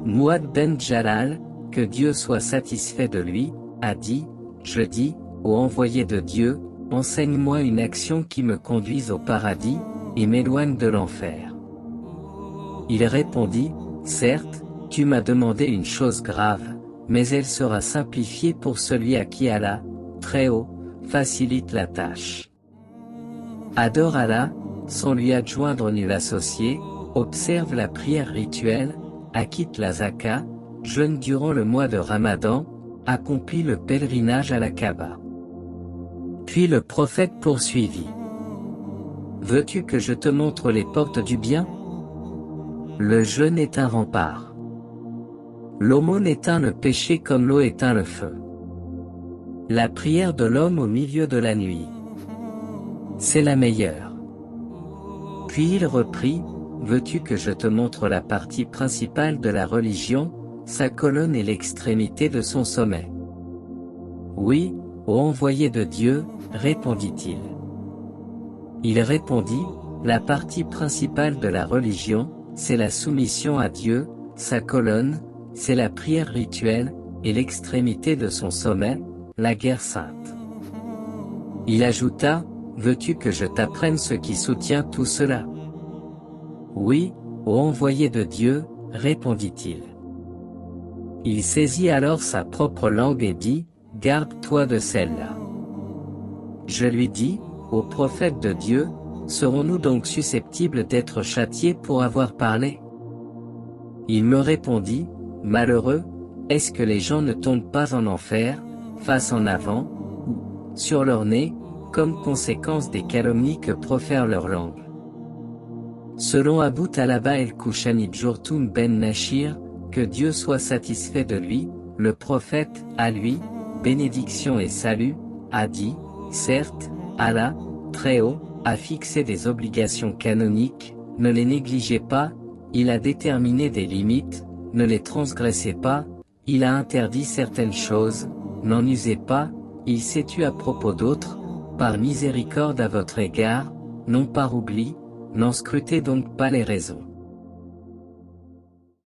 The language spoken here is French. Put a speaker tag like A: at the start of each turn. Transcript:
A: Mouad ben Jalal, que Dieu soit satisfait de lui, a dit, je dis, ô envoyé de Dieu, enseigne-moi une action qui me conduise au paradis, et m'éloigne de l'enfer. Il répondit, certes, tu m'as demandé une chose grave, mais elle sera simplifiée pour celui à qui Allah, très haut, facilite la tâche. Adore Allah, sans lui adjoindre nul associé, observe la prière rituelle, acquitte la zaka, jeûne durant le mois de Ramadan, accomplit le pèlerinage à la Kaaba. Puis le prophète poursuivit. Veux-tu que je te montre les portes du bien? Le jeûne est un rempart. L'aumône éteint le péché comme l'eau éteint le feu. La prière de l'homme au milieu de la nuit, c'est la meilleure. Puis il reprit, veux-tu que je te montre la partie principale de la religion, sa colonne et l'extrémité de son sommet? Oui, ô envoyé de Dieu, répondit-il. Il répondit, la partie principale de la religion, c'est la soumission à Dieu, sa colonne, c'est la prière rituelle, et l'extrémité de son sommet, la guerre sainte. Il ajouta, veux-tu que je t'apprenne ce qui soutient tout cela? Oui, ô envoyé de Dieu, répondit-il. Il saisit alors sa propre langue et dit, garde-toi de celle-là. Je lui dis, ô prophète de Dieu, serons-nous donc susceptibles d'être châtiés pour avoir parlé? Il me répondit, malheureux, est-ce que les gens ne tombent pas en enfer, face en avant, ou, sur leur nez, comme conséquence des calomnies que profère leur langue? Selon Abu Talaba el-Kushani Jurtum ben Nashir, que Dieu soit satisfait de lui, le prophète, à lui, bénédiction et salut, a dit, certes, Allah, très haut, a fixé des obligations canoniques, ne les négligez pas, il a déterminé des limites, ne les transgressez pas, il a interdit certaines choses, n'en usez pas, il s'est tu à propos d'autres, par miséricorde à votre égard, non par oubli, n'en scrutez donc pas les raisons.